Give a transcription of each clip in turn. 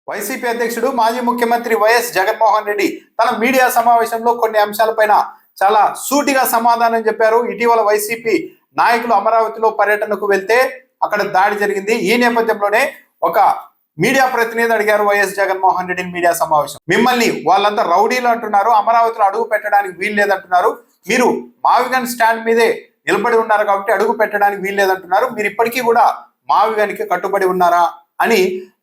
YCP అధ్యక్షుడు మాజీ ముఖ్యమంత్రి వైఎస్ జగన్మోహన్ రెడ్డి తన మీడియా సమావేశంలో కొన్ని అంశాలపైన చాలా సూటిగా సమాధానం చెప్పారు. ఇటీవల వైసీపీ నాయకులు అమరావతిలో పర్యటనకు వెళ్తే అక్కడ దాడి జరిగింది. ఈ నేపథ్యంలోనే ఒక మీడియా ప్రతినిధి అడిగారు వైఎస్ జగన్మోహన్ రెడ్డిని మీడియా సమావేశం, మిమ్మల్ని వాళ్ళంతా రౌడీలు అంటున్నారు, అమరావతిలో అడుగు పెట్టడానికి వీలు లేదంటున్నారు, మీరు మావిగన్ స్టాండ్ మీదే నిలబడి ఉన్నారు కాబట్టి అడుగు పెట్టడానికి వీలు లేదంటున్నారు, మీరు ఇప్పటికీ కూడా మావిగన్కి కట్టుబడి ఉన్నారా అని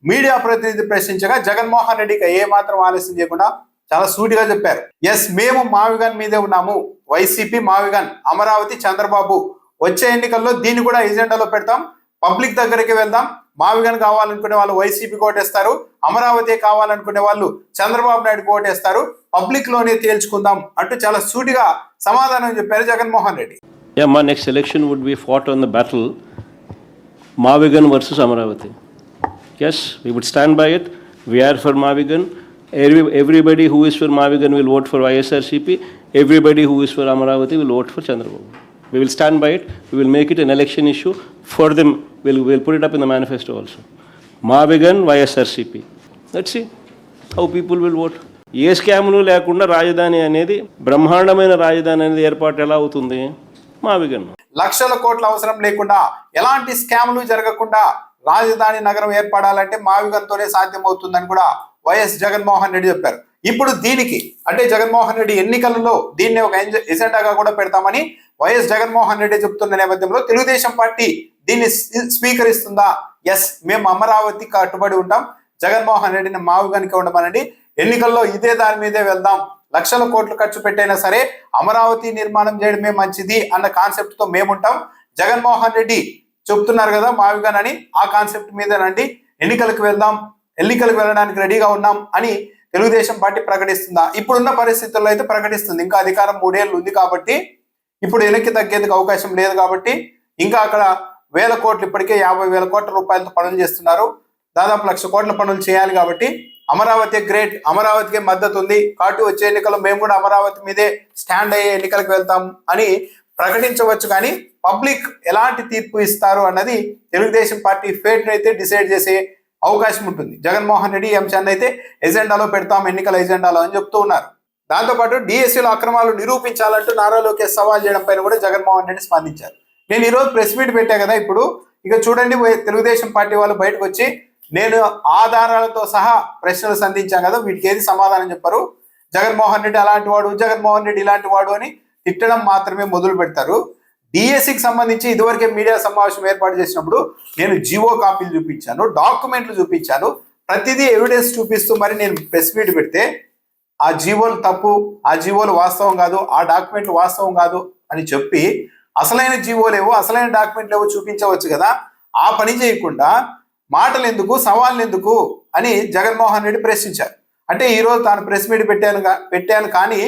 మీడియా ప్రతినిధి ప్రశ్నించగా జగన్మోహన్ రెడ్డికి ఏమాత్రం ఆలస్యం చేయకుండా చాలా సూటిగా చెప్పారు. ఎస్, మేము మావిగన్ మీదే ఉన్నాము, వైసీపీ మావిగన్, అమరావతి చంద్రబాబు, వచ్చే ఎన్నికల్లో దీన్ని కూడా ఎజెండాలో పెడతాం, పబ్లిక్ దగ్గరికి వెళ్దాం, మావిగన్ కావాలనుకునే వాళ్ళు వైసీపీకి ఓటేస్తారు, అమరావతి కావాలనుకునే వాళ్ళు చంద్రబాబు నాయుడుకి ఓటేస్తారు, పబ్లిక్ లోనే తేల్చుకుందాం అంటూ చాలా సూటిగా సమాధానం చెప్పారు Jaganmohan Reddy. My next election would be fought on the battle Mavigan versus Amaravati. Yes, we would stand by it. We are for Mavigan. Everybody who is for Mavigan will vote for YSRCP. Everybody who is for Amaravati will vote for Chandrababu. We will stand by it. We will make it an election issue for them. We'll put it up in the manifesto also. Mavigan, YSRCP. Let's see how people will vote. ఏ స్కాములు లేకుండా రాజధాని అనేది, బ్రహ్మాండమైన రాజధాని అనేది ఏర్పాటు ఎలా అవుతుంది? మావిగన్. లక్షల కోట్ల అవసరం లేకుండా, ఎలాంటి స్కాములు జరగకుండా రాజధాని నగరం ఏర్పడాలంటే మావిగన్తోనే సాధ్యమవుతుందని కూడా వైఎస్ జగన్మోహన్ రెడ్డి చెప్పారు. ఇప్పుడు దీనికి అంటే జగన్మోహన్ రెడ్డి ఎన్నికలలో దీన్ని ఒక ఎజెండాగా కూడా పెడతామని వైఎస్ జగన్మోహన్ రెడ్డి చెప్తున్న నేపథ్యంలో తెలుగుదేశం పార్టీ దీన్ని స్వీకరిస్తుందా? ఎస్, మేము అమరావతి కట్టుబడి ఉంటాం, జగన్మోహన్ రెడ్డిని మావిగన్కి ఉండమనండి, ఎన్నికల్లో ఇదే దాని మీదే వెళ్దాం, లక్షల కోట్లు ఖర్చు పెట్టైనా సరే అమరావతి నిర్మాణం చేయడమే మంచిది అన్న కాన్సెప్ట్ తో మేముంటాం, జగన్మోహన్ రెడ్డి చెప్తున్నారు కదా మావిగన్ అని, ఆ కాన్సెప్ట్ మీద రండి, ఎన్నికలకు వెళ్దాం, ఎన్నికలకు వెళ్ళడానికి రెడీగా ఉన్నాం అని తెలుగుదేశం పార్టీ ప్రకటిస్తుందా? ఇప్పుడున్న పరిస్థితుల్లో అయితే ప్రకటిస్తుంది. ఇంకా అధికారం 3 ఏళ్ళు ఉంది కాబట్టి ఇప్పుడు వెనక్కి తగ్గేందుకు అవకాశం లేదు కాబట్టి ఇంకా అక్కడ వేల కోట్లు, ఇప్పటికే 50,000 కోట్ల రూపాయలతో పనులు చేస్తున్నారు, దాదాపు 1,00,000 కోట్ల పనులు చేయాలి కాబట్టి అమరావతి గ్రేట్, అమరావతికి మద్దతు ఉంది కాబట్టి వచ్చే ఎన్నికల్లో మేము కూడా అమరావతి మీదే స్టాండ్ అయ్యే ఎన్నికలకు వెళ్తాం అని ప్రకటించవచ్చు. కానీ పబ్లిక్ ఎలాంటి తీర్పు ఇస్తారు అన్నది తెలుగుదేశం పార్టీ ఫేట్ అయితే డిసైడ్ చేసే అవకాశం ఉంటుంది. జగన్మోహన్ రెడ్డి ఈ అంశాన్ని అయితే ఎజెండాలో పెడతాం, ఎన్నికల ఎజెండాలో అని చెప్తూ ఉన్నారు. దాంతోపాటు డిఎస్సీలో అక్రమాలు నిరూపించాలంటూ నారా లోకేష్ సవాల్ చేయడం పైన కూడా జగన్మోహన్ రెడ్డి స్పందించారు. నేను ఈరోజు ప్రెస్ మీట్ పెట్టా కదా, ఇప్పుడు ఇక చూడండి, తెలుగుదేశం పార్టీ వాళ్ళు బయటకు వచ్చి నేను ఆధారాలతో సహా ప్రశ్నలు సంధించాం కదా, వీటికి ఏది సమాధానం చెప్పారు, జగన్మోహన్ రెడ్డి అలాంటి వాడు, జగన్మోహన్ రెడ్డి ఇలాంటి వాడు అని తిట్టడం మాత్రమే మొదలు పెడతారు. డిఎస్సికి సంబంధించి ఇదివరకే మీడియా సమావేశం ఏర్పాటు చేసినప్పుడు నేను జీవో కాపీలు చూపించాను, డాక్యుమెంట్లు చూపించాను, ప్రతిదీ ఎవిడెన్స్ చూపిస్తూ మరి నేను ప్రెస్ మీట్ పెడితే ఆ జీవోలు తప్పు, ఆ జీవోలు వాస్తవం కాదు, ఆ డాక్యుమెంట్లు వాస్తవం కాదు అని చెప్పి అసలైన జీవోలేవో అసలైన డాక్యుమెంట్లు ఏవో చూపించవచ్చు కదా, ఆ పని చేయకుండా మాటలు ఎందుకు, సవాళ్ళు ఎందుకు అని జగన్మోహన్ రెడ్డి ప్రశ్నించారు. అంటే ఈరోజు తాను ప్రెస్ మీట్ పెట్టాను కానీ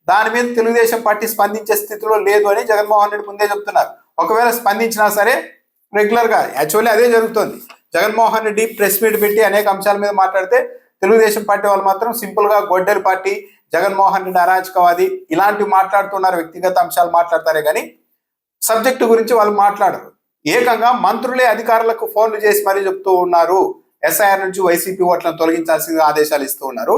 దాని మీద తెలుగుదేశం పార్టీ స్పందించే స్థితిలో లేదు అని జగన్మోహన్ రెడ్డి ముందే చెప్తున్నారు. ఒకవేళ స్పందించినా సరే రెగ్యులర్గా యాక్చువల్లీ అదే జరుగుతుంది. జగన్మోహన్ రెడ్డి ప్రెస్ మీట్ పెట్టి అనేక అంశాల మీద మాట్లాడితే తెలుగుదేశం పార్టీ వాళ్ళు మాత్రం సింపుల్గా గొడ్డలి పార్టీ, జగన్మోహన్ రెడ్డి అరాచకవాది ఇలాంటివి మాట్లాడుతున్నారు, వ్యక్తిగత అంశాలు మాట్లాడతారే కానీ సబ్జెక్టు గురించి వాళ్ళు మాట్లాడరు. ఏకంగా మంత్రులే అధికారులకు ఫోన్లు చేసి మరీ చెప్తూ ఉన్నారు, ఎస్ఐఆర్ నుంచి వైసీపీ ఓట్లను తొలగించాల్సిందిగా ఆదేశాలు ఇస్తూ ఉన్నారు,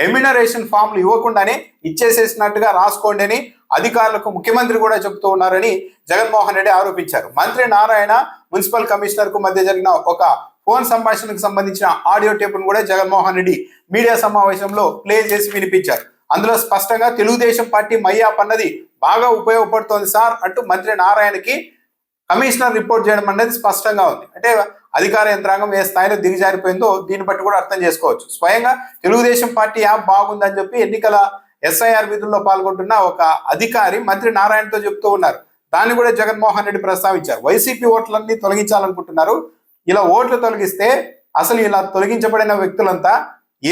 ఎమ్యునరేషన్ ఫామ్లు ఇవ్వకుండానే ఇచ్చేసేసినట్టుగా రాసుకోండి అని అధికారులకు ముఖ్యమంత్రి కూడా చెప్తూ ఉన్నారని జగన్మోహన్ రెడ్డి ఆరోపించారు. మంత్రి నారాయణ మున్సిపల్ కమిషనర్ కు మధ్య జరిగిన ఒక ఫోన్ సంభాషణకు సంబంధించిన ఆడియో టేపును కూడా జగన్మోహన్ రెడ్డి మీడియా సమావేశంలో ప్లే చేసి వినిపించారు. అందులో స్పష్టంగా తెలుగుదేశం పార్టీ మయ్యాప్ అన్నది బాగా ఉపయోగపడుతోంది సార్ అంటూ మంత్రి నారాయణకి కమిషనర్ రిపోర్ట్ చేయడం అనేది స్పష్టంగా ఉంది. అంటే అధికార యంత్రాంగం ఏ స్థాయిలో దిగజారిపోయిందో దీన్ని బట్టి కూడా అర్థం చేసుకోవచ్చు. స్వయంగా తెలుగుదేశం పార్టీ యాప్ బాగుందని చెప్పి ఎన్నికల ఎస్ఐఆర్ విధుల్లో పాల్గొంటున్న ఒక అధికారి మంత్రి నారాయణతో చెప్తూ ఉన్నారు. దాన్ని కూడా జగన్మోహన్ రెడ్డి ప్రస్తావించారు. వైసీపీ ఓట్లన్నీ తొలగించాలనుకుంటున్నారు, ఇలా ఓట్లు తొలగిస్తే అసలు ఇలా తొలగించబడిన వ్యక్తులంతా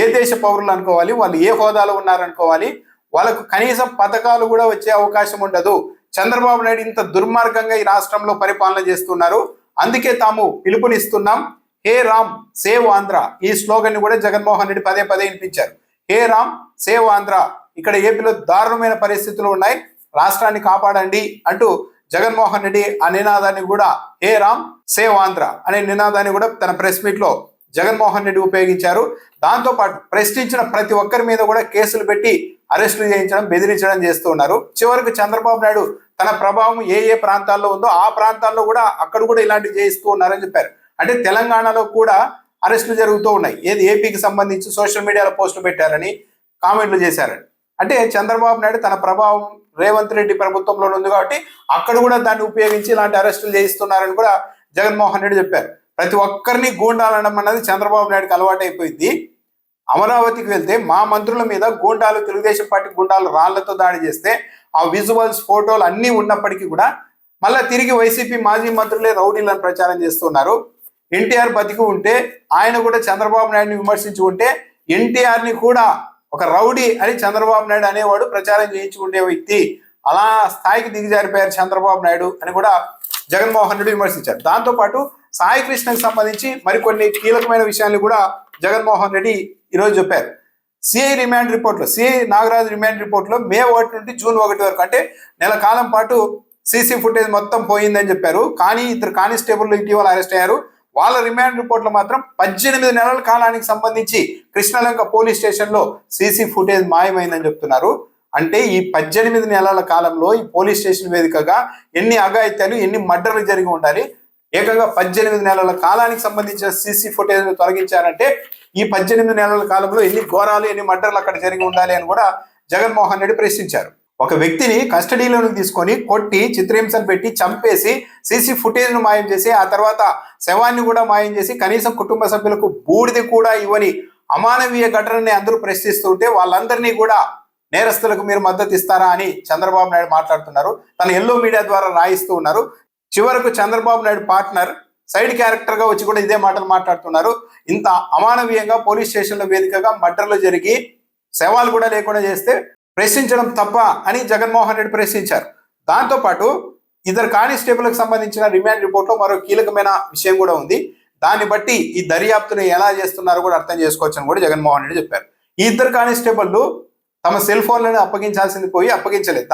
ఏ దేశ పౌరులు అనుకోవాలి, వాళ్ళు ఏ హోదాలో ఉన్నారనుకోవాలి, వాళ్ళకు కనీసం పథకాలు కూడా వచ్చే అవకాశం ఉండదు, చంద్రబాబు నాయుడు ఇంత దుర్మార్గంగా ఈ రాష్ట్రంలో పరిపాలన చేస్తున్నారు, అందుకే తాము పిలుపునిస్తున్నాం, హే రామ్ సేవ్ ఆంధ్ర, ఈ స్లోగన్ ని కూడా జగన్మోహన్ రెడ్డి పదే పదే వినిపించారు. హే రామ్ సేవ్ ఆంధ్ర, ఇక్కడ ఏపీలో దారుణమైన పరిస్థితులు ఉన్నాయి, రాష్ట్రాన్ని కాపాడండి అంటూ జగన్మోహన్ రెడ్డి ఆ నినాదాన్ని కూడా హే రామ్ సేవ్ ఆంధ్ర అనే నినాదాన్ని కూడా తన ప్రెస్ మీట్ లో జగన్మోహన్ రెడ్డి ఉపయోగించారు. దాంతోపాటు ప్రశ్నించిన ప్రతి ఒక్కరి మీద కూడా కేసులు పెట్టి అరెస్టులు చేయించడం, బెదిరించడం చేస్తూ ఉన్నారు. చివరికి చంద్రబాబు నాయుడు తన ప్రభావం ఏ ఏ ప్రాంతాల్లో ఉందో ఆ ప్రాంతాల్లో కూడా అక్కడ కూడా ఇలాంటివి చేయిస్తూ ఉన్నారని చెప్పారు. అంటే తెలంగాణలో కూడా అరెస్టులు జరుగుతూ ఉన్నాయి. ఏది ఏపీకి సంబంధించి సోషల్ మీడియాలో పోస్టులు పెట్టారని, కామెంట్లు చేశారని. అంటే చంద్రబాబు నాయుడు తన ప్రభావం రేవంత్ రెడ్డి ప్రభుత్వంలో ఉంది కాబట్టి అక్కడ కూడా దాన్ని ఉపయోగించి ఇలాంటి అరెస్టులు చేయిస్తున్నారని కూడా జగన్మోహన్ రెడ్డి చెప్పారు. ప్రతి ఒక్కరిని గూండాలనడం అన్నది చంద్రబాబు నాయుడుకి అలవాటు అయిపోయింది. అమరావతికి వెళ్తే మా మంత్రుల మీద గూండాలు, తెలుగుదేశం పార్టీ గూండాలు రాళ్లతో దాడి చేస్తే ఆ విజువల్స్, ఫోటోలు అన్నీ ఉన్నప్పటికీ కూడా మళ్ళీ తిరిగి వైసీపీ మాజీ మంత్రులే రౌడీలను ప్రచారం చేస్తున్నారు. ఎన్టీఆర్ బతికి ఉంటే ఆయన కూడా చంద్రబాబు నాయుడిని విమర్శించి ఉంటే ఎన్టీఆర్ని కూడా ఒక రౌడీ అని చంద్రబాబు నాయుడు అనేవాడు ప్రచారం చేయించుకునే వ్యక్తి. అలా స్థాయికి దిగజారిపోయారు చంద్రబాబు నాయుడు అని కూడా జగన్మోహన్ రెడ్డి విమర్శించారు. దాంతోపాటు సాయి కృష్ణకు సంబంధించి మరికొన్ని కీలకమైన విషయాన్ని కూడా జగన్మోహన్ రెడ్డి ఈరోజు చెప్పారు. సిఐ రిమాండ్ రిపోర్ట్లో, సిఐ నాగరాజు రిమాండ్ రిపోర్ట్లో మే 1 నుండి జూన్ 1 వరకు అంటే నెల కాలం పాటు సీసీ ఫుటేజ్ మొత్తం పోయిందని చెప్పారు. కానీ 2 కానిస్టేబుల్ ఇటీవల అరెస్ట్ అయ్యారు. వాళ్ళ రిమాండ్ రిపోర్ట్లో మాత్రం 18 నెలల కాలానికి సంబంధించి కృష్ణలంక పోలీస్ స్టేషన్లో సీసీ ఫుటేజ్ మాయమైందని చెప్తున్నారు. అంటే ఈ 18 నెలల కాలంలో ఈ పోలీస్ స్టేషన్ వేదికగా ఎన్ని అఘాయిత్యాలు, ఎన్ని మర్డర్లు జరిగి ఉండాలి. ఏకంగా 18 నెలల కాలానికి సంబంధించిన సీసీ ఫుటేజ్ తొలగించారంటే ఈ 18 నెలల కాలంలో ఎన్ని ఘోరాలు, ఎన్ని మర్డర్లు అక్కడ జరిగి ఉండాలి అని కూడా జగన్మోహన్ రెడ్డి ప్రశ్నించారు. ఒక వ్యక్తిని కస్టడీలోకి తీసుకొని కొట్టి, చిత్రహింసలు పెట్టి, చంపేసి సీసీ ఫుటేజ్ను మాయం చేసి ఆ తర్వాత శవాన్ని కూడా మాయం చేసి కనీసం కుటుంబ సభ్యులకు బూడిది కూడా ఇవ్వని అమానవీయ ఘటనని అందరూ ప్రశ్నిస్తుంటే వాళ్ళందరినీ కూడా నేరస్తులకు మీరు మద్దతు ఇస్తారా అని చంద్రబాబు నాయుడు మాట్లాడుతున్నారు. తన ఎల్లో మీడియా ద్వారా రాయిస్తూ ఉన్నారు. చివరకు Chandrababu Naidu partner side character గా వచ్చి కూడా ఇదే మాటలు మాట్లాడుతున్నారు. ఇంత అమానవీయంగా పోలీస్ స్టేషన్ల వేదికగా మర్డర్లు జరిగి శవాలు కూడా లేకుండా చేస్తే ప్రశ్నించడం తప్ప అని జగన్మోహన్ రెడ్డి ప్రశ్నించారు. దాంతోపాటు 2 కానిస్టేబుల్కి సంబంధించిన రిమాండ్ రిపోర్ట్లో మరో కీలకమైన విషయం కూడా ఉంది. దాన్ని బట్టి ఈ దర్యాప్తును ఎలా చేస్తున్నారో కూడా అర్థం చేసుకోవచ్చని కూడా జగన్మోహన్ రెడ్డి చెప్పారు. ఈ 2 కానిస్టేబుల్లు తమ సెల్ ఫోన్లను అప్పగించాల్సింది పోయి అప్పగించలేదు.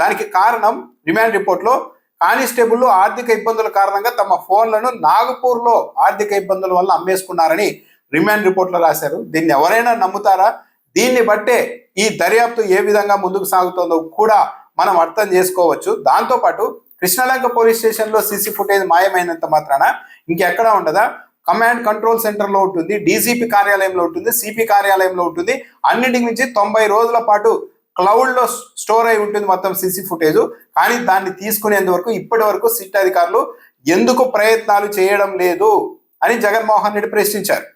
దానికి కారణం రిమాండ్ రిపోర్ట్లో కానిస్టేబుల్ ఆర్థిక ఇబ్బందుల కారణంగా తమ ఫోన్లను నాగపూర్లో ఆర్థిక ఇబ్బందుల వల్ల అమ్మేసుకున్నారని రిమాండ్ రిపోర్ట్లో రాశారు. దీన్ని ఎవరైనా నమ్ముతారా? దీన్ని బట్టే ఈ దర్యాప్తు ఏ విధంగా ముందుకు సాగుతుందో కూడా మనం అర్థం చేసుకోవచ్చు. దాంతోపాటు కృష్ణలంక పోలీస్ స్టేషన్లో సీసీ ఫుటేజ్ మాయమైనంత మాత్రాన ఇంకెక్కడా ఉండదా? కమాండ్ కంట్రోల్ సెంటర్లో ఉంటుంది, డీజీపీ కార్యాలయంలో ఉంటుంది, సిపి కార్యాలయంలో ఉంటుంది. అన్నింటి నుంచి 90 రోజుల పాటు క్లౌడ్లో స్టోర్ అయి ఉంటుంది మొత్తం సీసీ ఫుటేజ్. కానీ దాన్ని తీసుకునేందుకు ఇప్పటి వరకు సిట్ అధికారులు ఎందుకు ప్రయత్నాలు చేయడం లేదు అని జగన్మోహన్ రెడ్డి ప్రశ్నించారు.